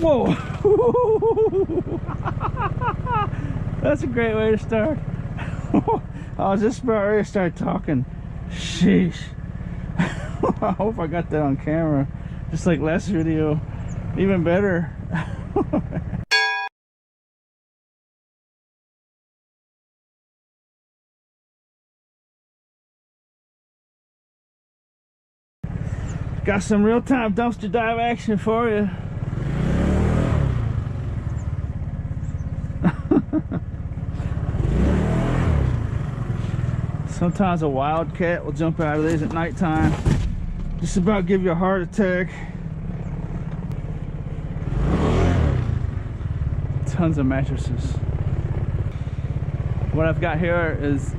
Whoa! That's a great way to start. I was just about ready to start talking. Sheesh. I hope I got that on camera. Just like last video. Even better. Got some real-time dumpster dive action for you. Sometimes a wildcat will jump out of these at nighttime. Just about give you a heart attack. Tons of mattresses. What I've got here is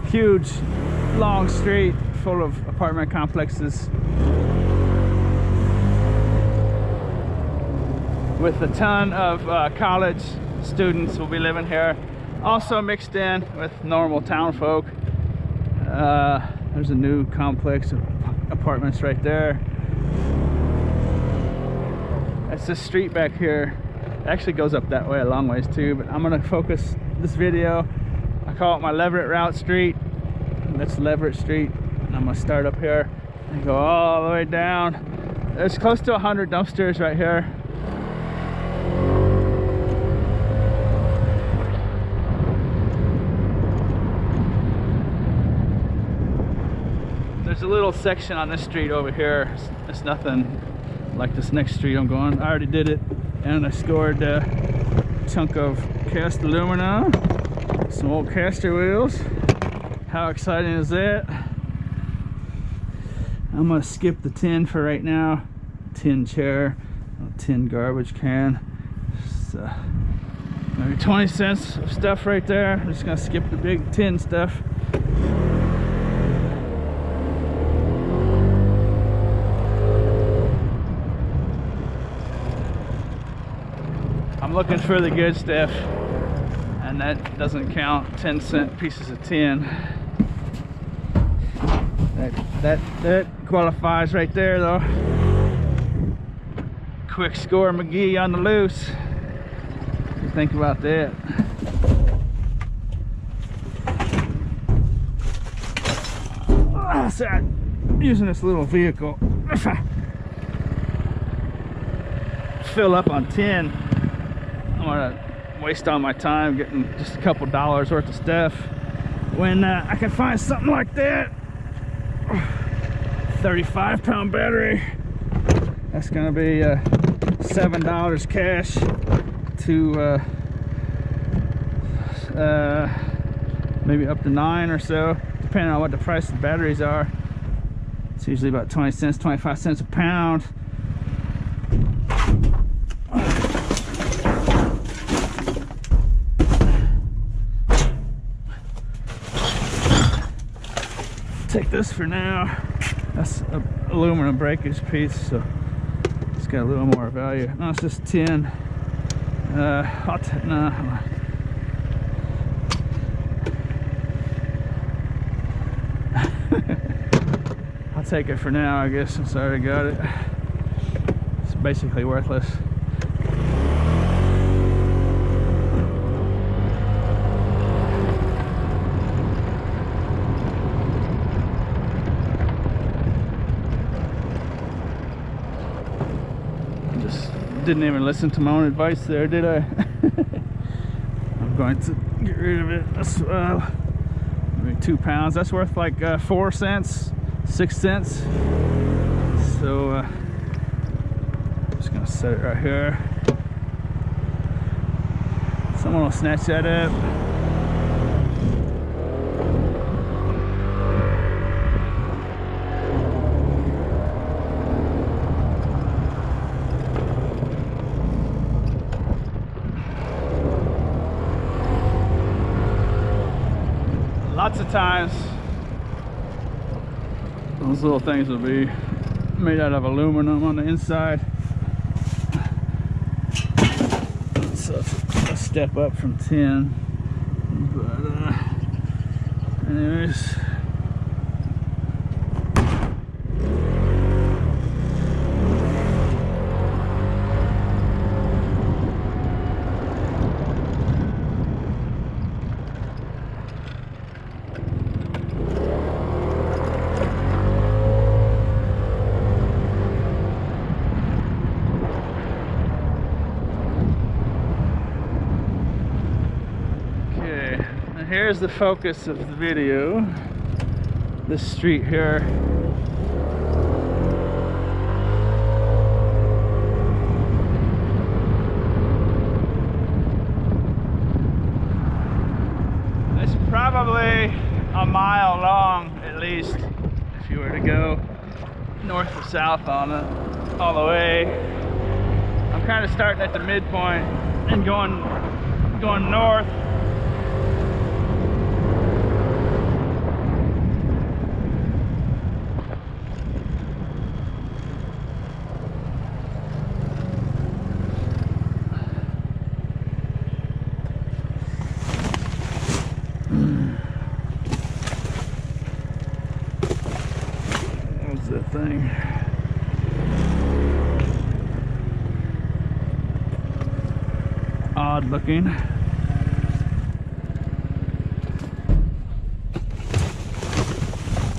huge, long street full of apartment complexes with a ton of college students will be living here, also mixed in with normal town folk. There's a new complex of apartments right there. That's this street back here. It actually goes up that way a long ways too, but I'm gonna focus this video. I call it my Leverett Route Street. That's Leverett Street. And I'm gonna start up here and go all the way down. There's close to 100 dumpsters right here. There's a little section on this street over here. It's nothing like this next street I'm going. I already did it, and I scored a chunk of cast aluminum, some old caster wheels. How exciting is that? I'm gonna skip the tin for right now. Tin chair, tin garbage can. So maybe 20 cents of stuff right there. I'm just gonna skip the big tin stuff. I'm looking for the good stuff, and that doesn't count 10-cent pieces of tin. That qualifies right there though. Quick score McGee on the loose. What do you think about that? So I'm using this little vehicle. If I fill up on tin, I'm gonna waste all my time getting just a couple dollars worth of stuff when I can find something like that. 35-pound battery. That's gonna be $7 cash to maybe up to 9 or so, depending on what the price of the batteries are. It's usually about 20 cents, 25 cents a pound. Take this for now. That's an aluminum breakage piece, so it's got a little more value. No, it's just tin. No. I'll take it for now, I guess, since I already got it. It's basically worthless. Didn't even listen to my own advice there, did I? I'm going to get rid of it. That's maybe 2 pounds. That's worth like 4 cents, 6 cents. So I'm just gonna set it right here. Someone will snatch that up. Lots of times those little things will be made out of aluminum on the inside, so it's a step up from tin. But anyways, here's the focus of the video. This street here. It's probably a mile long at least if you were to go north or south on it all the way. I'm kind of starting at the midpoint and going north. What's that thing? Odd looking.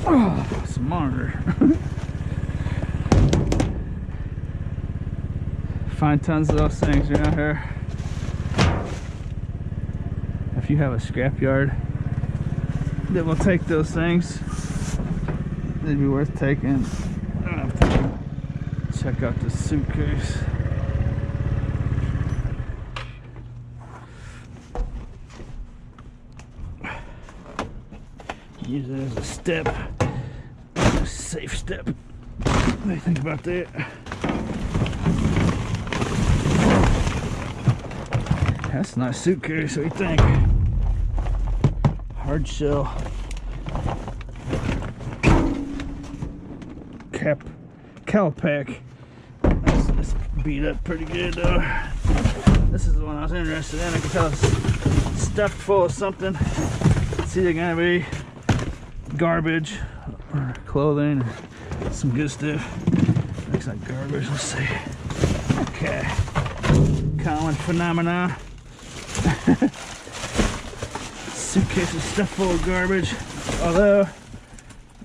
Oh, it's a monitor. Find tons of those things around here. If you have a scrapyard that will take those things, they'd be worth taking. I'll have to check out this suitcase. Use it as a step, a safe step. What do you think about that? That's a nice suitcase, what do you think? Hard shell. Calpack. That's beat up pretty good though. This is the one I was interested in. I can tell it's stuffed full of something. It's either gonna be garbage or clothing or some good stuff. Looks like garbage. Let's see. Okay. Common phenomena. Suitcase is stuffed full of garbage. Although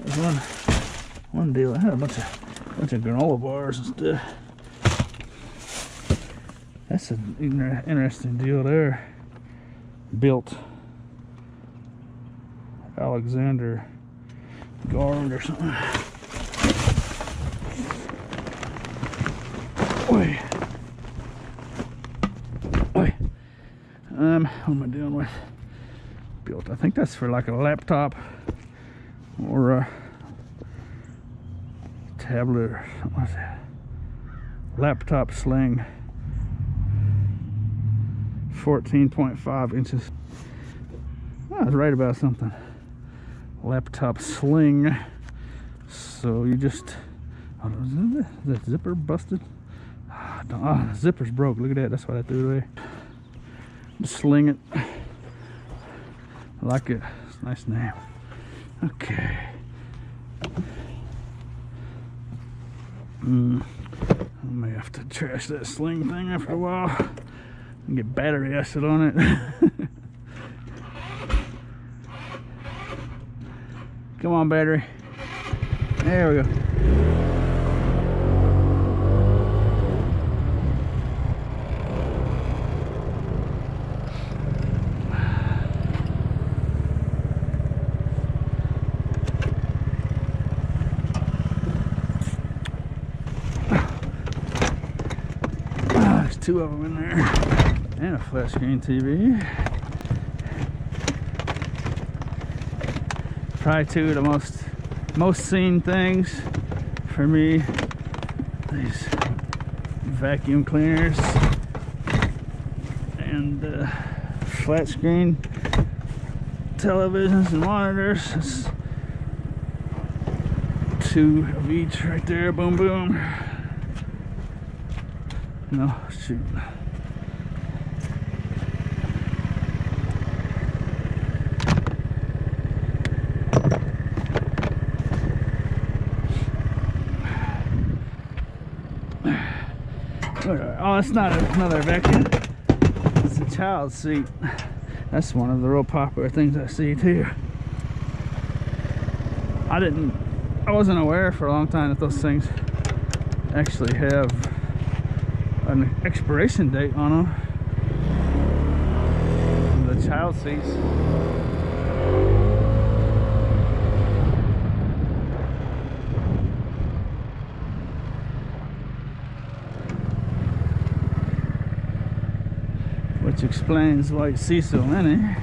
there's one deal. I had a bunch of granola bars and stuff. That's an interesting deal there. Built Alexander Guard or something. Oi. Oi. What am I doing with? Built. I think that's for like a laptop or a tablet or something like that. Laptop sling. 14.5 inches. I was right about something. Laptop sling. So you just, oh, is that zipper busted? The zipper's broke. Look at that. That's why I threw it away. Just sling it. I like it. It's a nice name. Okay. I may have to trash that sling thing after a while and get battery acid on it. Come on, battery. There we go. There's two of them in there, and a flat screen TV. Probably two of the most seen things for me. These vacuum cleaners and flat screen televisions and monitors. That's two of each right there. Boom, boom. No, shoot. Oh, it's not another vacuum. It's a child seat. That's one of the real popular things I see too. I wasn't aware for a long time that those things actually have an expiration date on them. The child seats. Which explains why you see so many.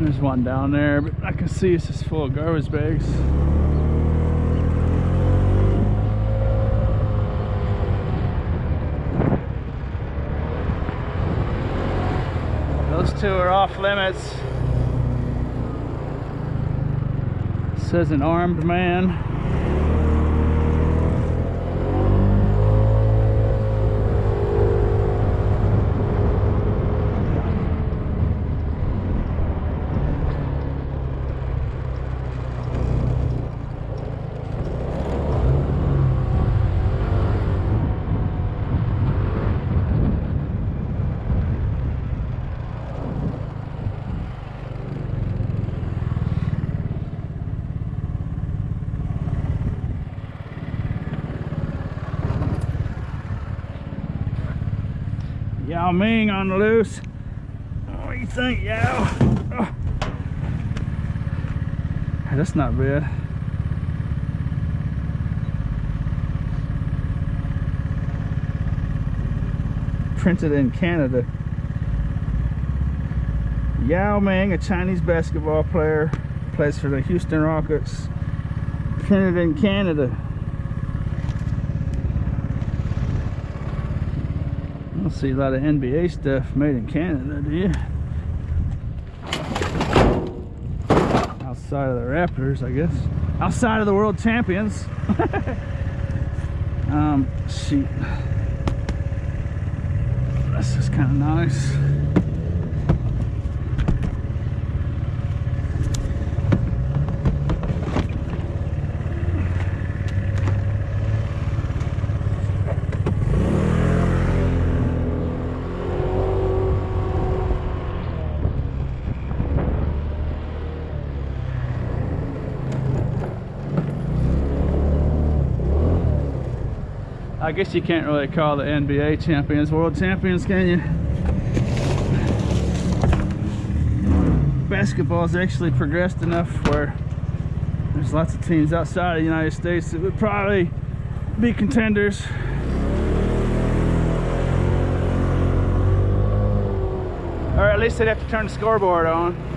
There's one down there, but I can see it's just full of garbage bags. Those two are off limits. It says an armed man. Yao Ming on the loose. What do you think, Yao? Oh. That's not bad. Printed in Canada. Yao Ming, a Chinese basketball player, plays for the Houston Rockets. Printed in Canada. I don't see a lot of NBA stuff made in Canada, do you? Outside of the Raptors, I guess. Outside of the world champions. Shoot. This is kind of nice. I guess you can't really call the NBA champions world champions, can you? Basketball's actually progressed enough where there's lots of teams outside of the United States that would probably be contenders. Or at least they'd have to turn the scoreboard on.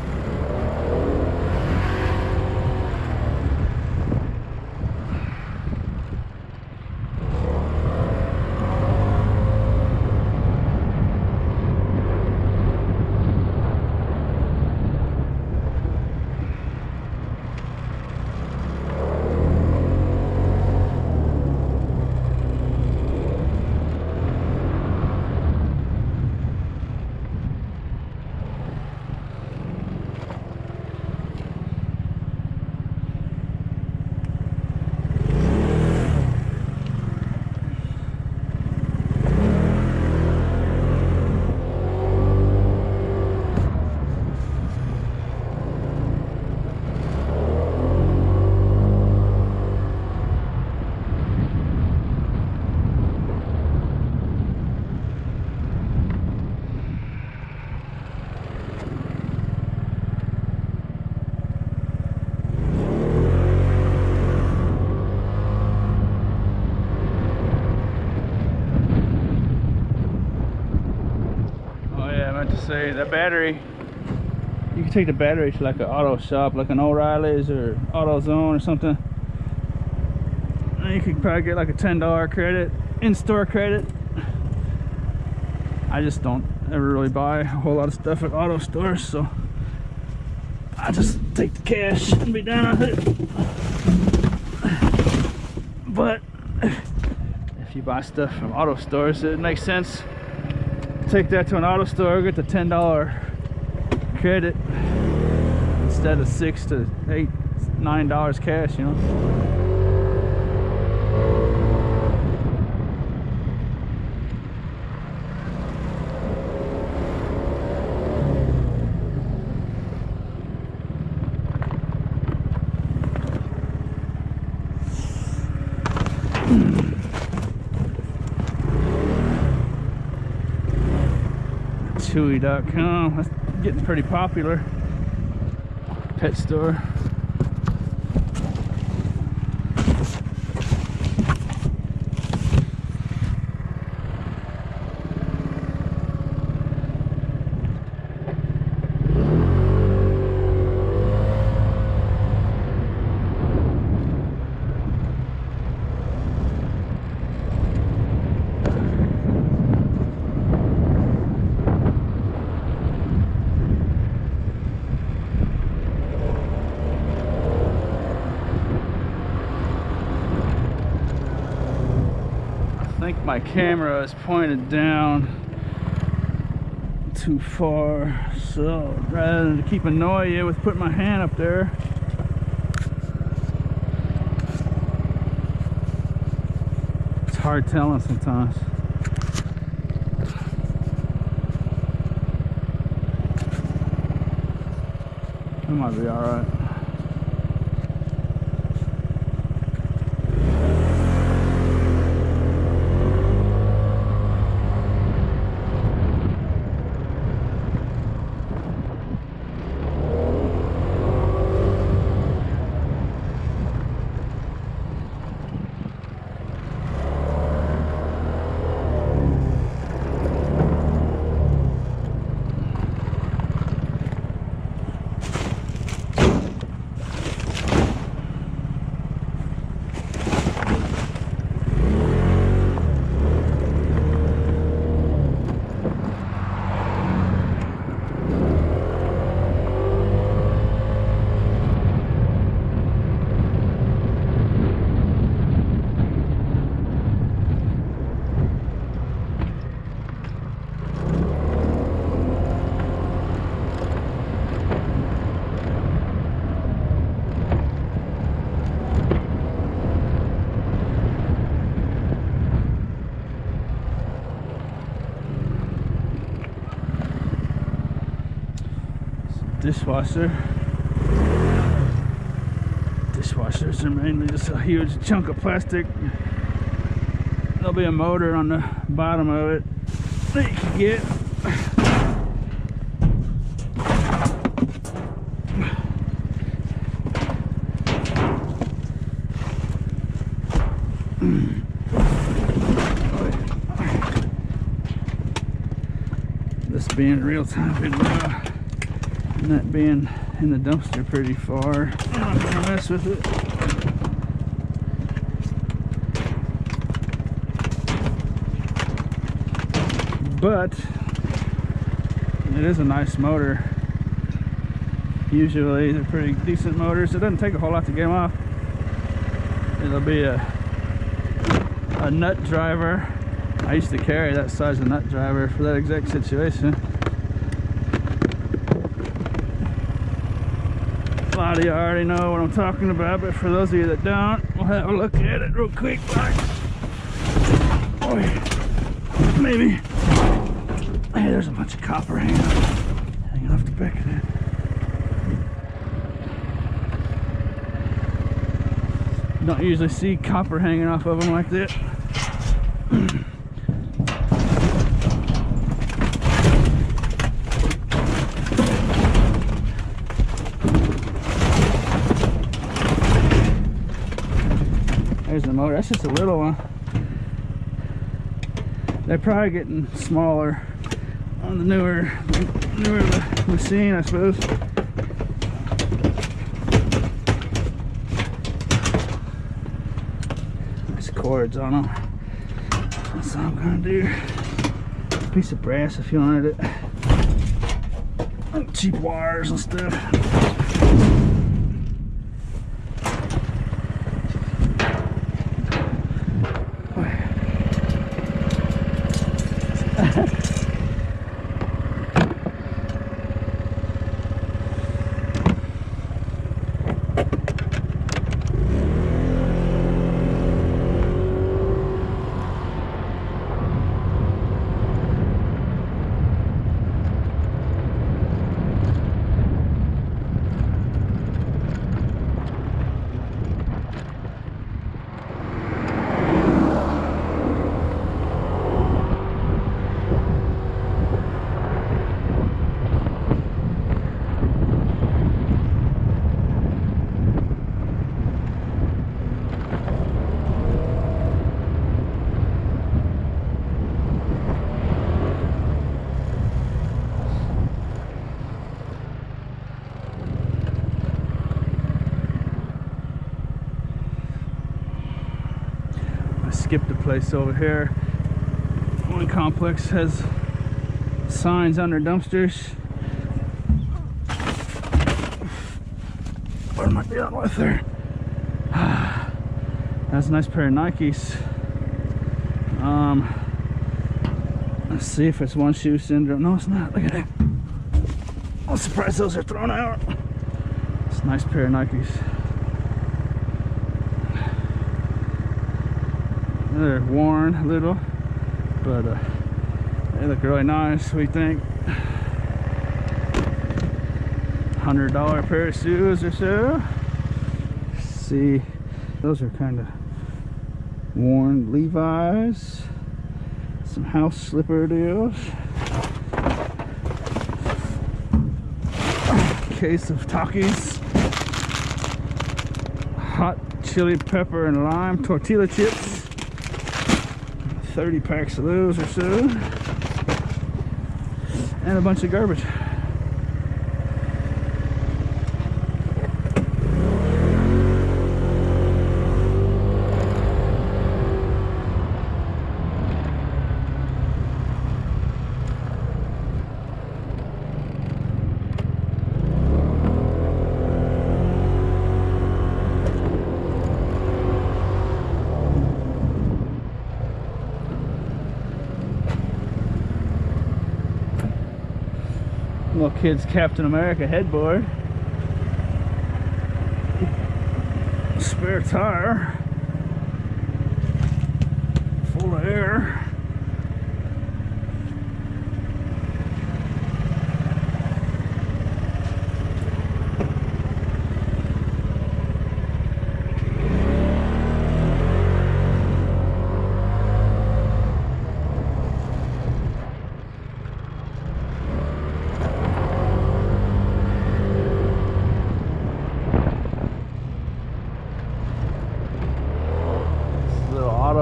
I meant to say, the battery, you can take the battery to like an auto shop, like an O'Reilly's or AutoZone or something. And you could probably get like a $10 credit, in-store credit. I just don't ever really buy a whole lot of stuff at auto stores, so I just take the cash and be done with it. But if you buy stuff from auto stores, it makes sense. Take that to an auto store, get the $10 credit instead of $6 to $8, $9 cash, you know. Chewy.com, that's getting pretty popular. Pet store. I think my camera is pointed down too far, so rather than keep annoying you with putting my hand up there, it's hard telling sometimes. It might be all right. Dishwasher. Dishwashers are mainly just a huge chunk of plastic. There'll be a motor on the bottom of it that you can get. This being real-time video and that being in the dumpster pretty far, I'm not gonna mess with it. But it is a nice motor. Usually they're pretty decent motors. It doesn't take a whole lot to get them off. It'll be a nut driver. I used to carry that size of nut driver for that exact situation. A lot of you already know what I'm talking about, but for those of you that don't, we'll have a look at it real quick. Maybe. Hey, there's a bunch of copper hanging off the back of that. Don't usually see copper hanging off of them like that. There's the motor. That's just a little one. They're probably getting smaller. on the newer machine, I suppose. Nice cords on them. That's all I'm gonna do. A piece of brass if you wanted it. Cheap wires and stuff. Skipped a place over here. One complex has signs on their dumpsters. What am I dealing with there? That's a nice pair of Nikes. Let's see if it's one shoe syndrome. No, it's not. Look at that. I'm surprised those are thrown out. It's a nice pair of Nikes. They're worn a little, but they look really nice, we think. $100 pair of shoes or so. Let's see, those are kind of worn Levi's. Some house slipper deals. Case of Takis. Hot chili pepper and lime tortilla chips. 30 packs of those or so, and a bunch of garbage. Little kid's Captain America headboard. Spare tire. Full of air.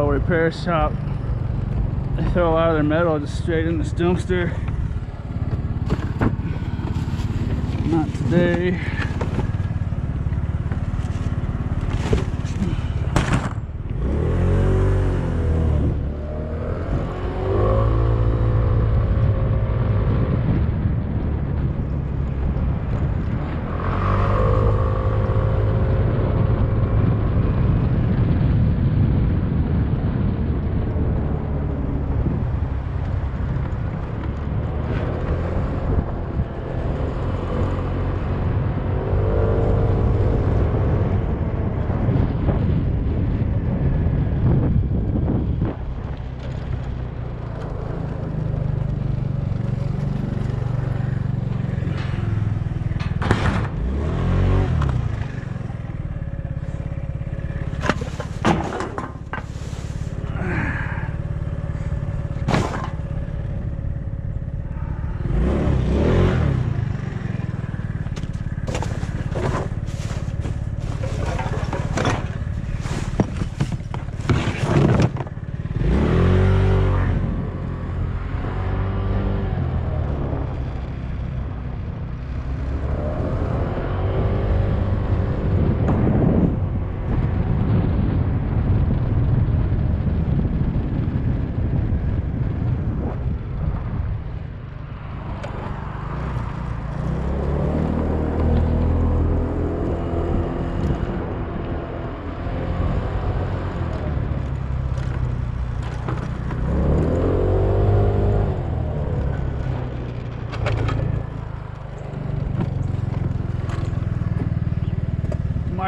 Repair shop. They throw a lot of their metal just straight in this dumpster. Not today.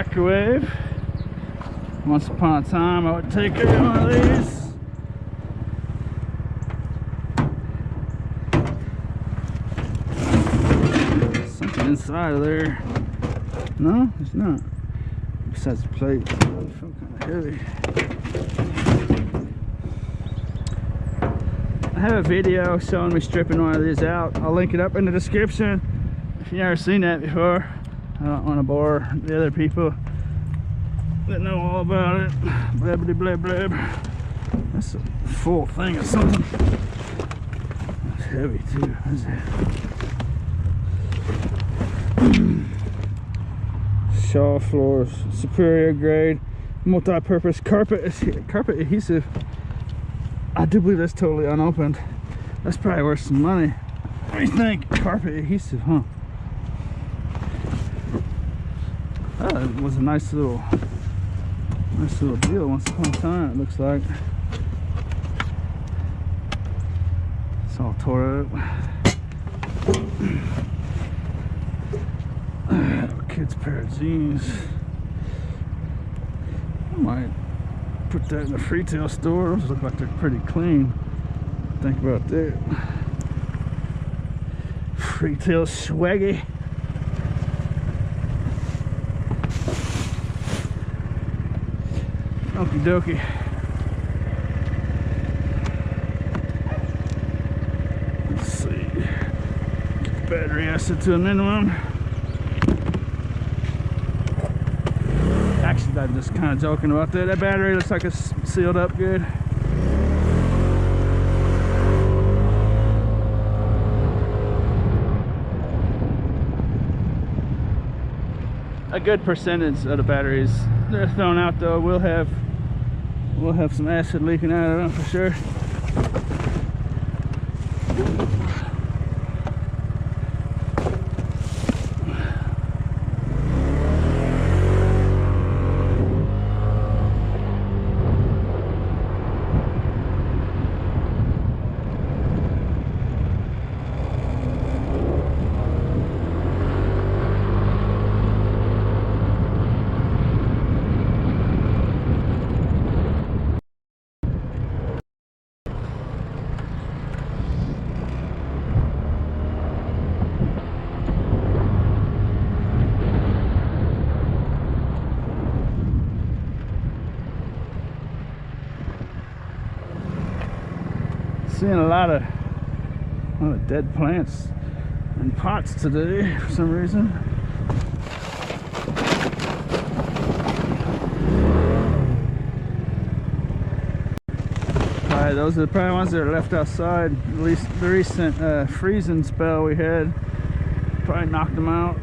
microwave. Once upon a time I would take every one of these. Something inside of there. No, it's not. Besides the plate. I feel kind of heavy. I have a video showing me stripping one of these out. I'll link it up in the description if you've never seen that before. I don't want to bore the other people that know all about it. Blabbity blab blab. That's a full thing of something. It's heavy too. What is that? Shaw floors, superior grade, multi-purpose carpet adhesive. I do believe that's totally unopened. That's probably worth some money. What do you think? Carpet adhesive, huh? That was a nice little deal once upon a time, it looks like. It's all tore up. A kid's pair of jeans. I might put that in a retail store. Those look like they're pretty clean. Think about that. Retail swaggy. Okie dokie. Let's see. Get the battery acid to a minimum. Actually, I'm just kind of joking about that. That battery looks like it's sealed up good. A good percentage of the batteries they're thrown out though we'll have some acid leaking out of them for sure. Seeing a lot of dead plants and pots today for some reason. Alright, those are probably ones that are left outside. At least the recent freezing spell we had probably knocked them out.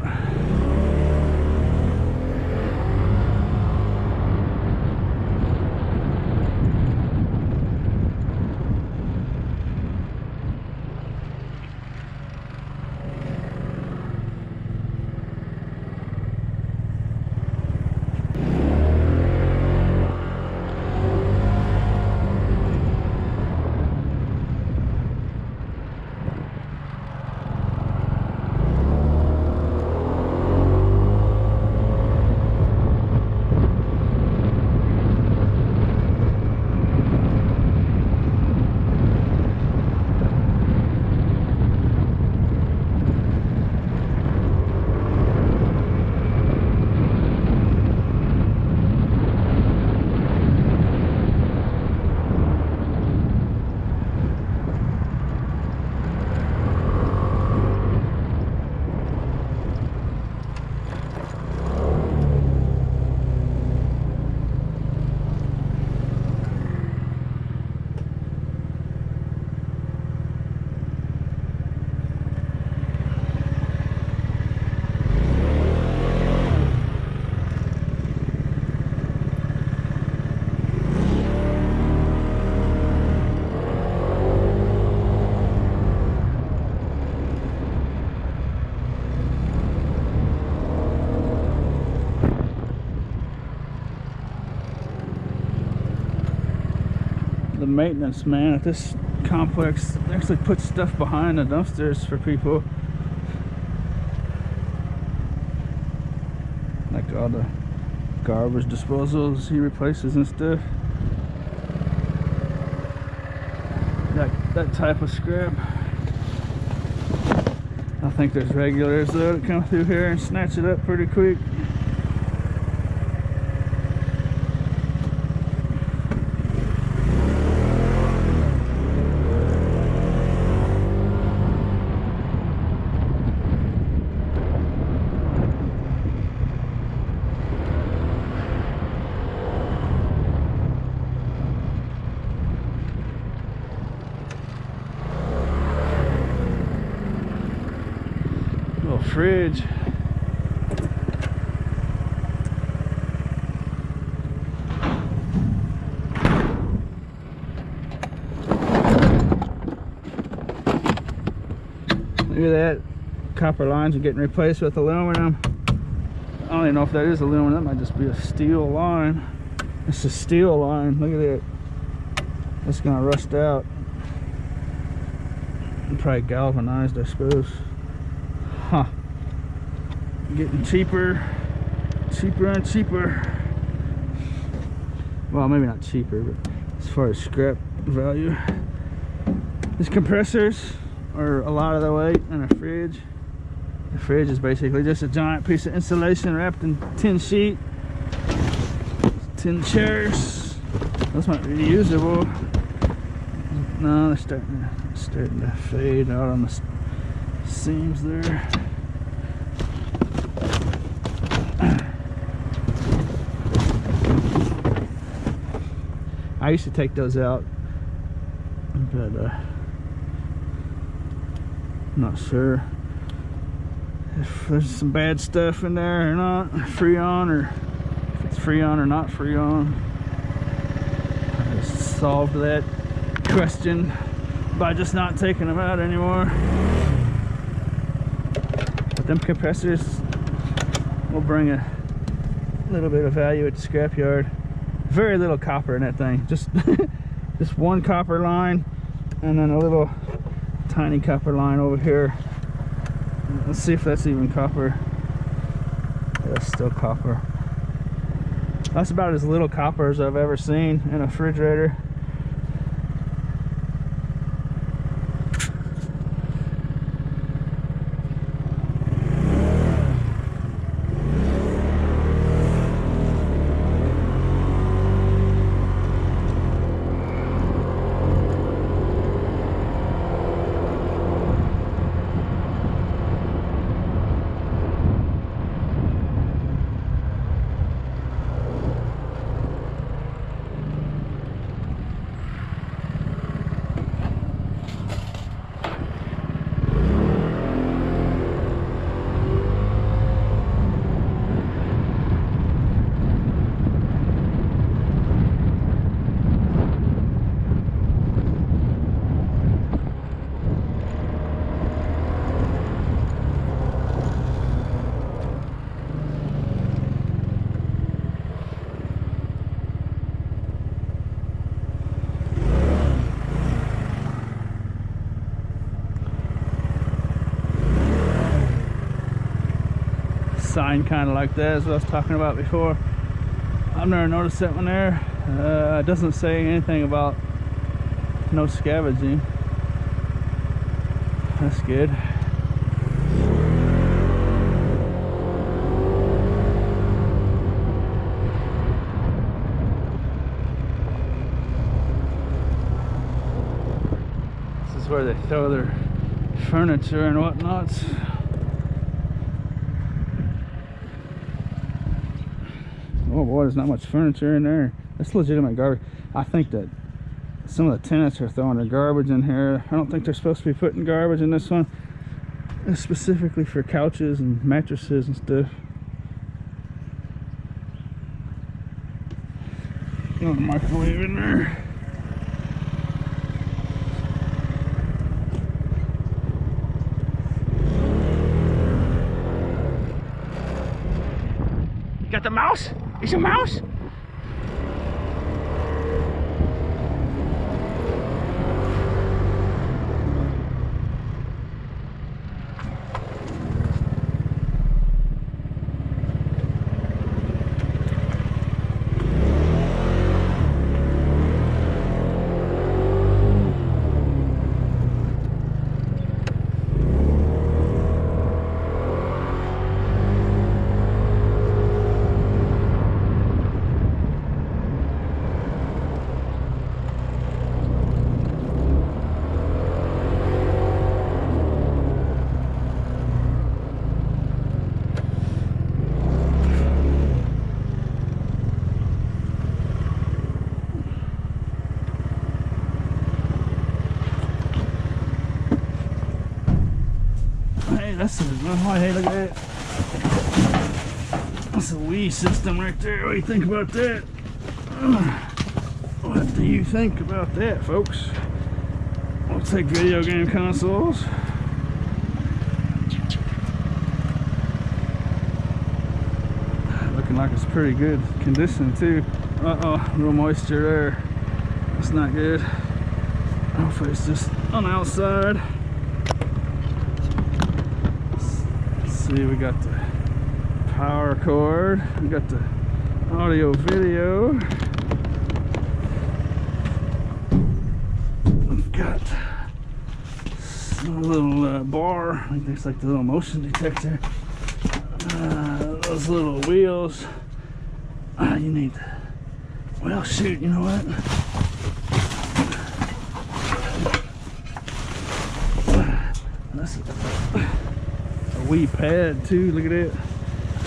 The maintenance man at this complex actually puts stuff behind the dumpsters for people, like all the garbage disposals he replaces and stuff. That type of scrap. I think there's regulars though that come through here and snatch it up pretty quick. Fridge. Look at that. Copper lines are getting replaced with aluminum. I don't even know if that is aluminum. That might just be a steel line. It's a steel line. Look at that. It's gonna rust out. And probably galvanized, I suppose. Huh. Getting cheaper and cheaper. Well, maybe not cheaper, but as far as scrap value. These compressors are a lot of the weight in a fridge. The fridge is basically just a giant piece of insulation wrapped in tin sheet. Tin chairs. Those might be reusable. No, they're starting to fade out on the seams there. I used to take those out, but I'm not sure if there's some bad stuff in there or not. Freon, or if it's Freon or not Freon. I just solved that question by just not taking them out anymore. But them compressors will bring a little bit of value at the scrapyard. Very little copper in that thing. Just just one copper line, and then a little tiny copper line over here. Let's see if that's even copper. Yeah, that's still copper. That's about as little copper as I've ever seen in a refrigerator. Sign kind of like that is what I was talking about before. I've never noticed that one there. It doesn't say anything about no scavenging. That's good. This is where they throw their furniture and whatnot. Oh boy, there's not much furniture in there. That's legitimate garbage. I think that some of the tenants are throwing their garbage in here. I don't think they're supposed to be putting garbage in this one. It's specifically for couches and mattresses and stuff. Got a microwave in there. Got the mouse? Is a mouse? that's a, oh, hey, look at that. That's a Wii system right there. What do you think about that? What do you think about that, folks? We'll take video game consoles. Looking like it's pretty good condition too. Uh-oh, a little moisture there. That's not good. Hopefully it's just on the outside. Let's see, we got the power cord. We got the audio video. We've got a little bar. I think that's like the little motion detector. Those little wheels. You need, well, shoot, you know what? That's a wee pad too. Look at it.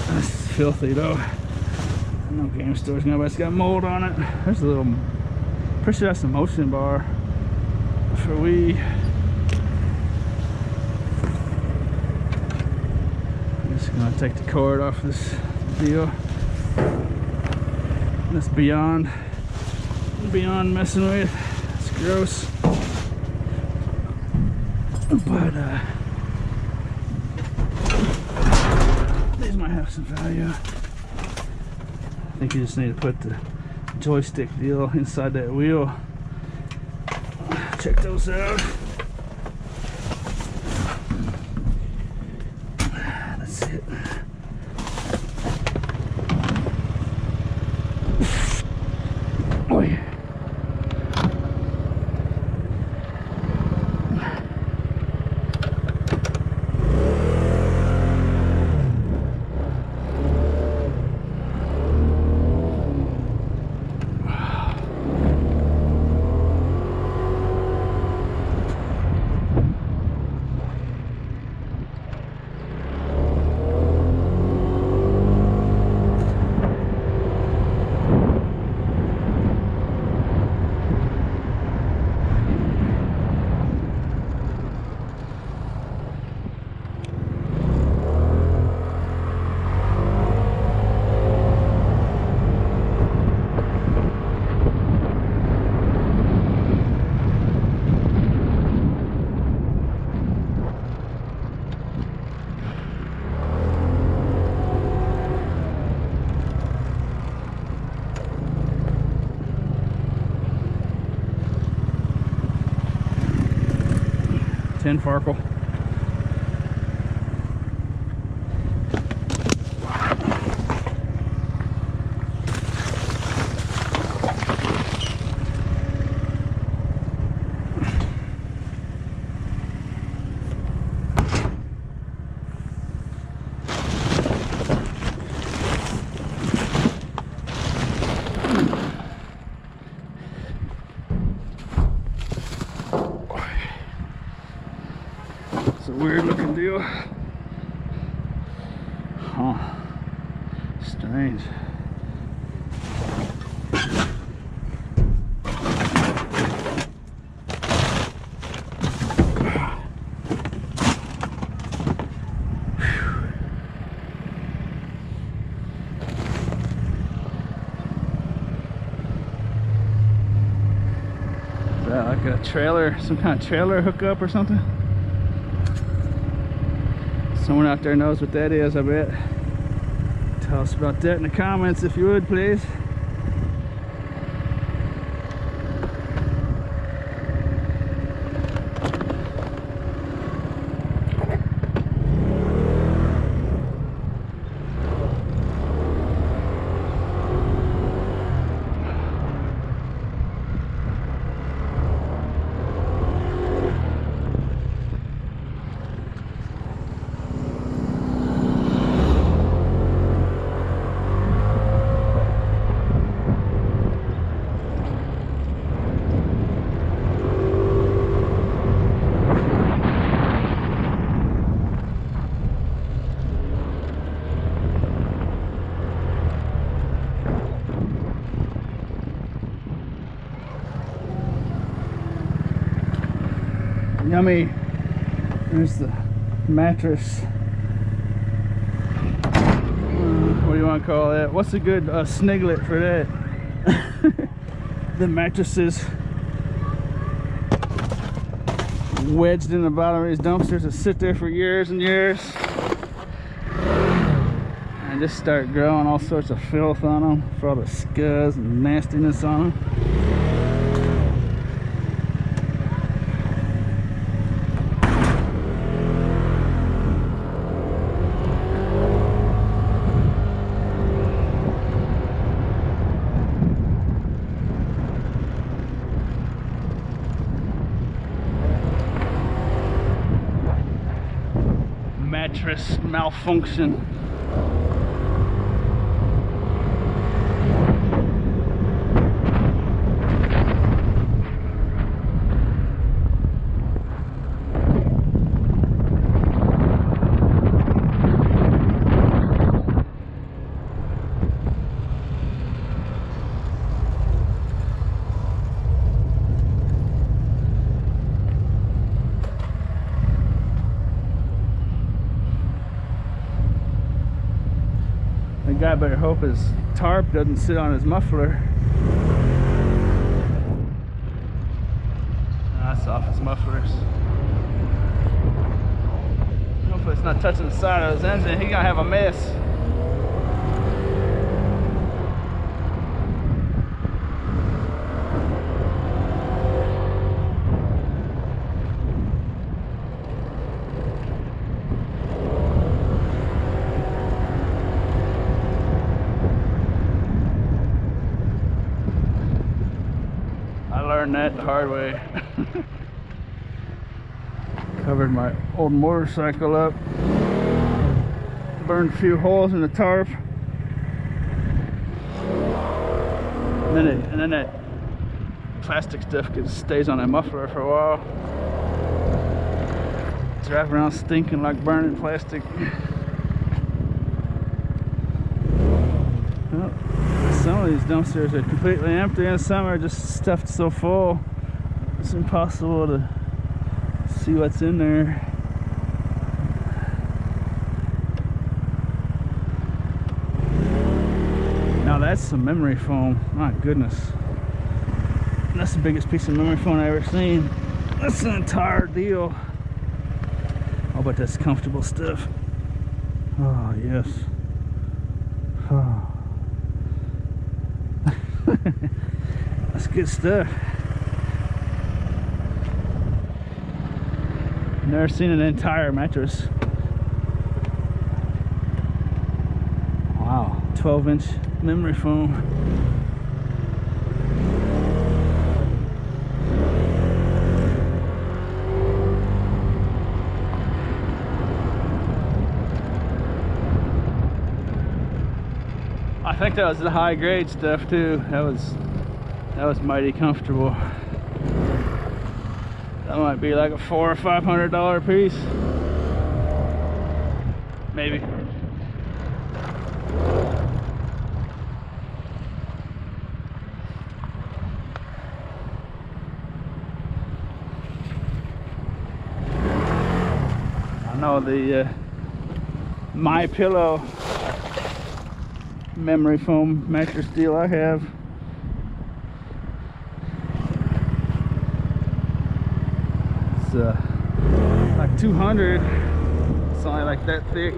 That's filthy though. No game stores now, but it's got mold on it. There's a little, pretty sure that's a motion bar for Wii. I'm just gonna take the cord off this deal. That's beyond messing with. It's gross. But these might have some value. I think you just need to put the joystick deal inside that wheel. Check those out. That's it. Oh yeah. Tin Farkle. It's a weird looking deal. Huh. Strange. Is that like a trailer, some kind of trailer hookup or something? Someone out there knows what that is, I bet. Tell us about that in the comments if you would, please. Yummy. There's the mattress. What do you want to call that? What's a good sniglet for that? The mattresses wedged in the bottom of these dumpsters that sit there for years and years and just start growing all sorts of filth on them for all the scuzz and nastiness on them. Mattress malfunction. The guy better hope his tarp doesn't sit on his muffler. That's off his mufflers. Hopefully it's not touching the side of his engine. He's gonna have a mess. Learned that the hard way. Covered my old motorcycle up, burned a few holes in the tarp, and then that plastic stuff stays on that muffler for a while. Drive around stinking like burning plastic. Well, some of these dumpsters are completely empty and some are just stuffed so full it's impossible to see what's in there. Now that's some memory foam. My goodness, that's the biggest piece of memory foam I've ever seen. That's an entire deal. Oh, but that's comfortable stuff. Oh yes. Oh. That's good stuff. Never seen an entire mattress. Wow, 12-inch memory foam. I think that was the high grade stuff too. That was mighty comfortable. That might be like a $400 or $500 piece, maybe. I know the My Pillow memory foam mattress deal I have. It's like 200. It's only like that thick.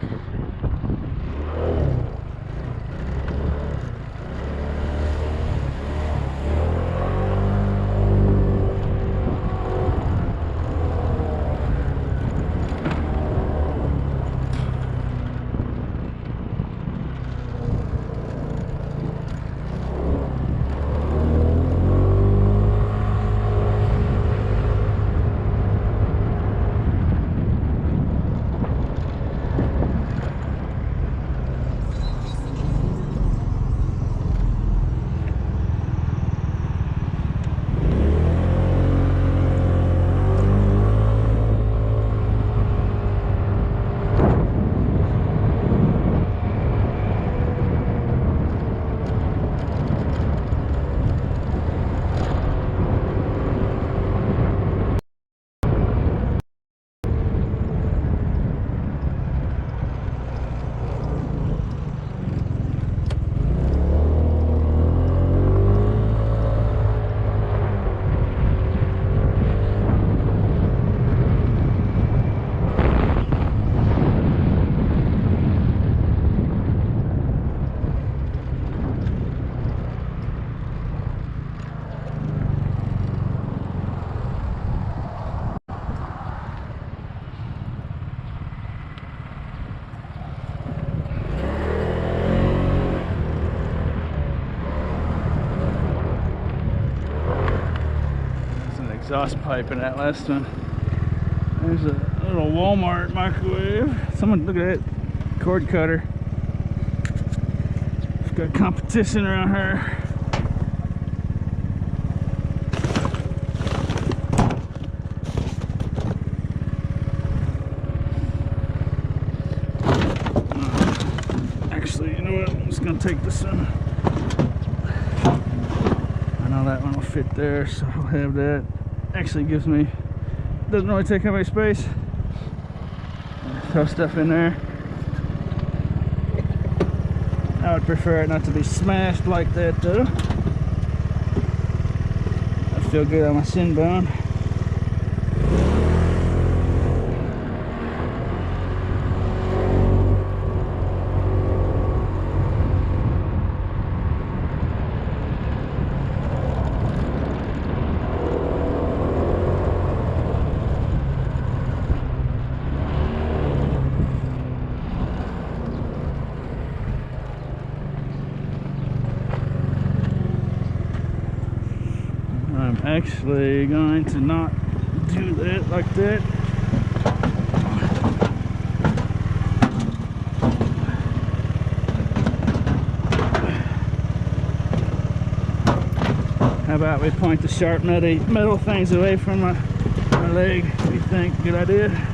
exhaust pipe in that last one. There's a little Walmart microwave. Someone look at that cord cutter. It's got competition around her. Actually, you know what? I'm just gonna take this one. I know that one will fit there, so I'll have that. Actually gives me, doesn't really take up any space. Throw stuff in there. I would prefer it not to be smashed like that though. I feel good on my shin bone. I'm actually going to not do that like that. How about we point the sharp metal things away from my leg? What do you think? Good idea?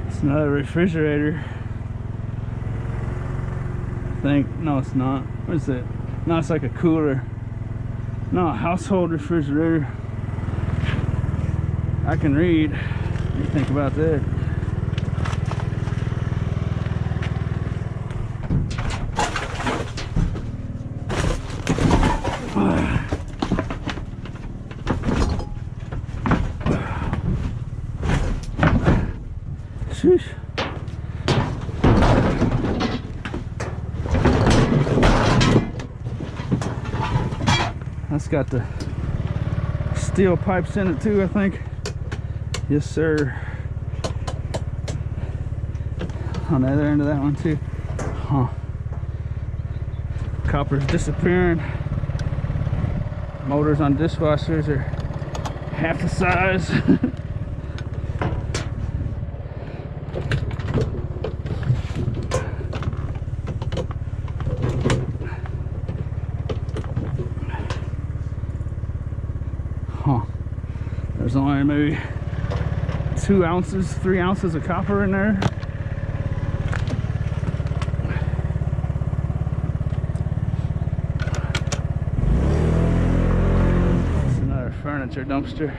It's another refrigerator. I think. No, it's not. What is it? No, it's like a cooler. No, a household refrigerator. I can read. What do you think about that? Sheesh. That's got the steel pipes in it too, I think. Yes, sir. On the other end of that one too. Huh. Copper's disappearing. Motors on dishwashers are half the size. Huh. There's only maybe 2 ounces, 3 ounces of copper in there. It's another furniture dumpster.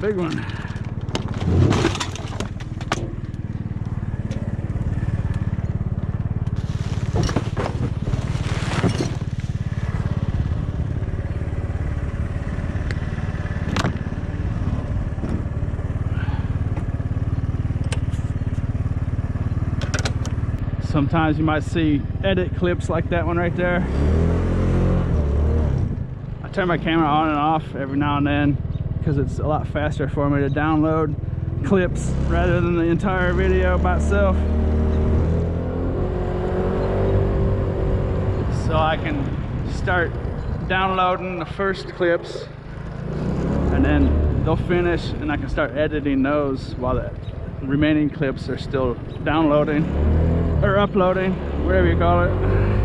big one. Sometimes you might see edit clips like that one right there. I turn my camera on and off every now and then because it's a lot faster for me to download clips rather than the entire video by itself. So I can start downloading the first clips and then they'll finish and I can start editing those while the remaining clips are still downloading or uploading, whatever you call it.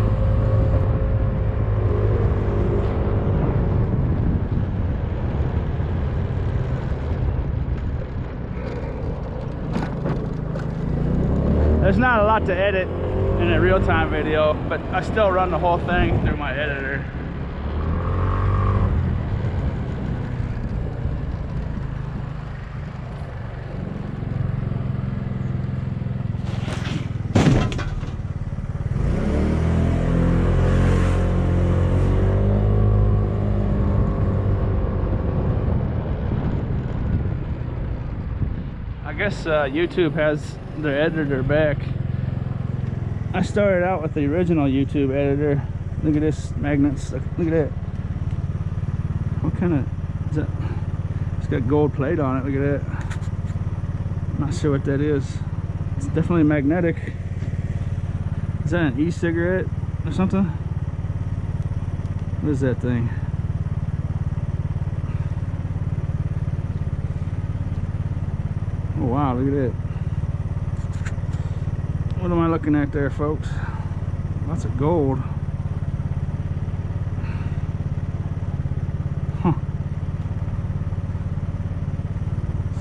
There's not a lot to edit in a real-time video, but I still run the whole thing through my editor. I guess YouTube has their editor back. I started out with the original YouTube editor. Look at this magnets. Look at that. What kind of is that? It's got gold plate on it. Look at that. I'm not sure what that is. It's definitely magnetic. Is that an e-cigarette or something? What is that thing? Oh wow, look at that. What am I looking at there, folks? Lots of gold. Huh.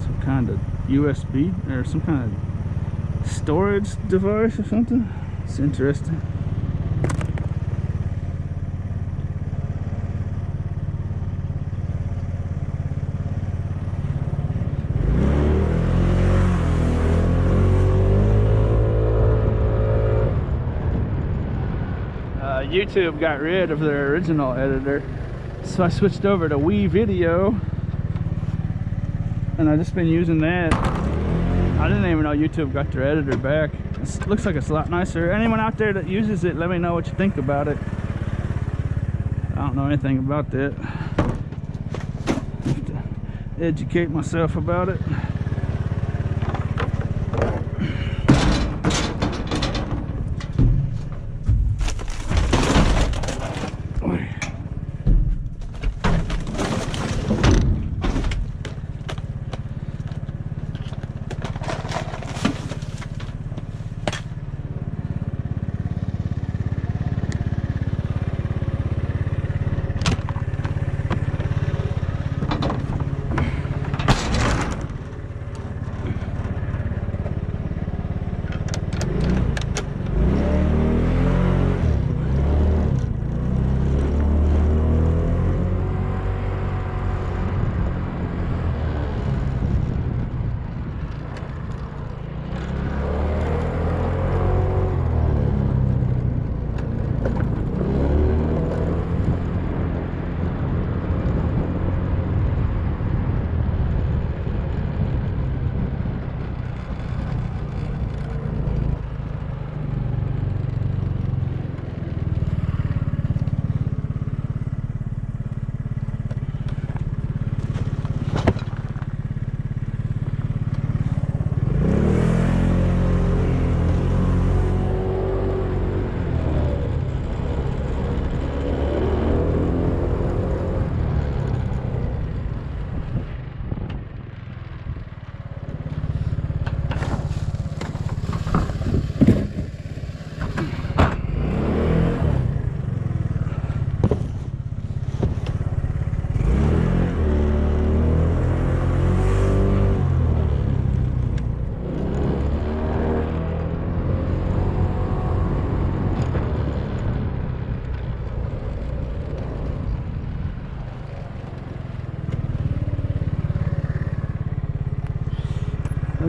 Some kind of USB or some kind of storage device or something. It's interesting. YouTube got rid of their original editor, so I switched over to VidVulture, and I've just been using that. I didn't even know YouTube got their editor back. It looks like it's a lot nicer. Anyone out there that uses it, let me know what you think about it. I don't know anything about that. I have to educate myself about it.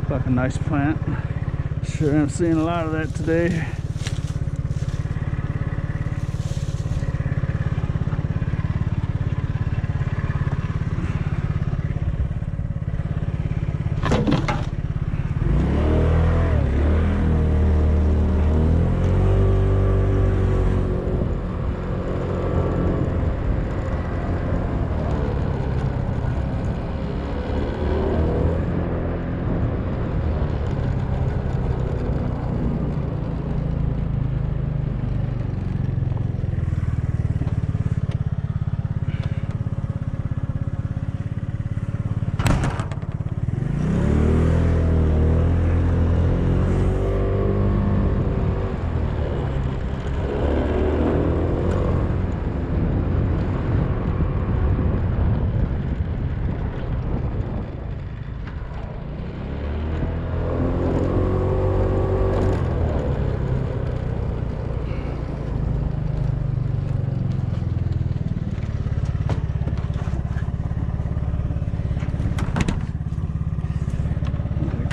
Look like a nice plant. Sure, I'm seeing a lot of that today.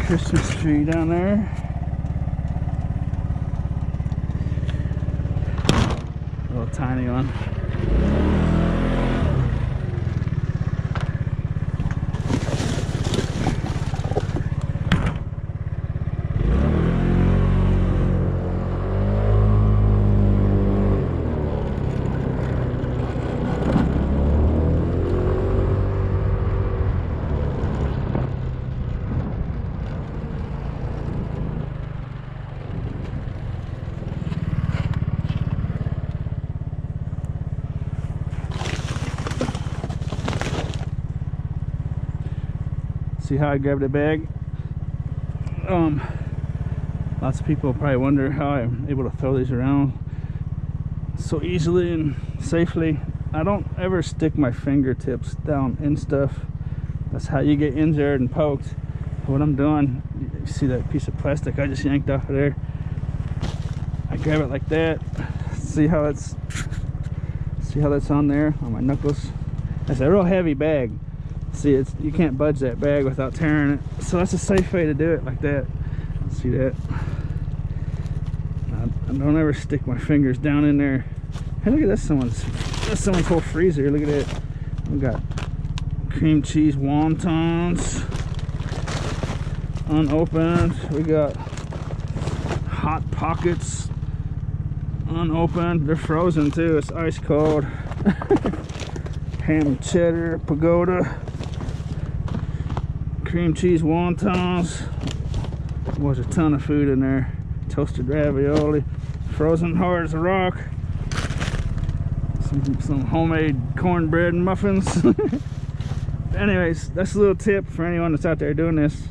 Christmas tree down there. A little tiny one. See how I grabbed a bag? Lots of people probably wonder how I'm able to throw these around so easily and safely. I don't ever stick my fingertips down in stuff. That's how you get injured and poked. What I'm doing, you see that piece of plastic I just yanked off of there? I grab it like that. See how that's on there on my knuckles? That's a real heavy bag. See, you can't budge that bag without tearing it. So that's a safe way to do it, like that. See that? I don't ever stick my fingers down in there. Hey, look at this. That's someone's whole freezer. Look at it. We got cream cheese wontons unopened. We got hot pockets unopened. They're frozen too. It's ice cold. Ham cheddar pagoda. Cream cheese wontons. Was a ton of food in there. Toasted ravioli, frozen hard as a rock. Some homemade cornbread and muffins. Anyways, that's a little tip for anyone that's out there doing this.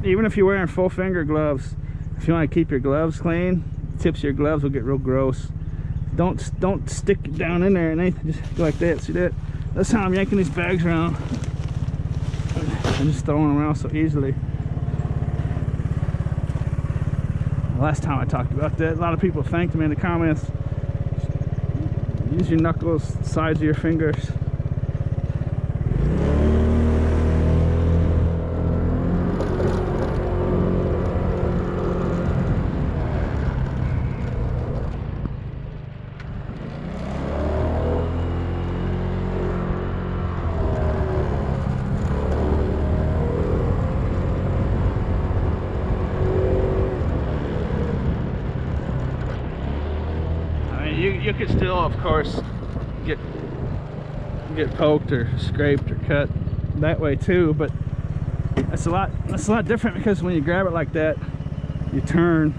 Even if you're wearing full finger gloves, if you want to keep your gloves clean, tips of your gloves will get real gross. Don't stick it down in there and anything. Just go like that. See that? That's how I'm yanking these bags around. I'm just throwing them around so easily. Last time I talked about that, a lot of people thanked me in the comments. Use your knuckles, sides of your fingers. You could still, of course, get poked or scraped or cut that way too, but that's a lot different, because when you grab it like that, you turn.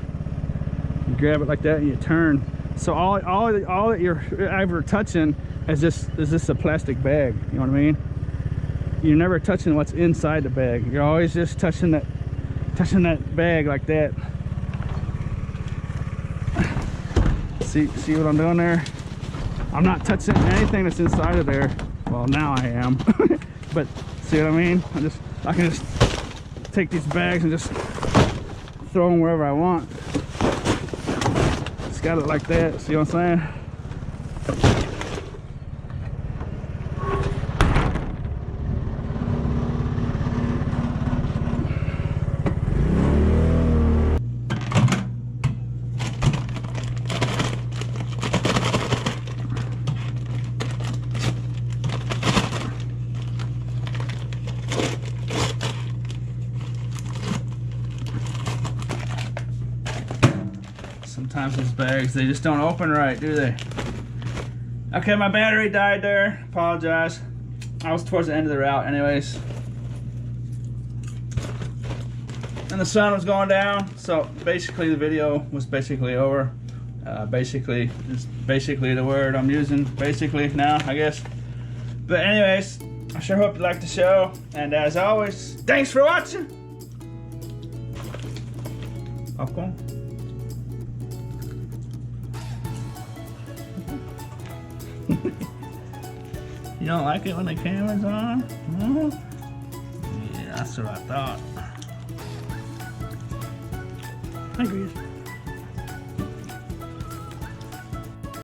You grab it like that and you turn. So all that you're ever touching is this a plastic bag. You know what I mean? You're never touching what's inside the bag. You're always just touching that bag like that. See what I'm doing there? I'm not touching anything that's inside of there. Well, now I am. But see what I mean? I can just take these bags and just throw them wherever I want. Just got it like that. See what I'm saying? Sometimes these bags, they just don't open right, do they? Okay, my battery died there. Apologize. I was towards the end of the route anyways. And the sun was going down, so basically the video was basically over. Basically is basically the word I'm using, basically now, I guess. But anyways, I sure hope you liked the show. And as always, thanks for watching. Popcorn. You don't like it when the camera's on? No? Yeah, that's what I thought. I agree.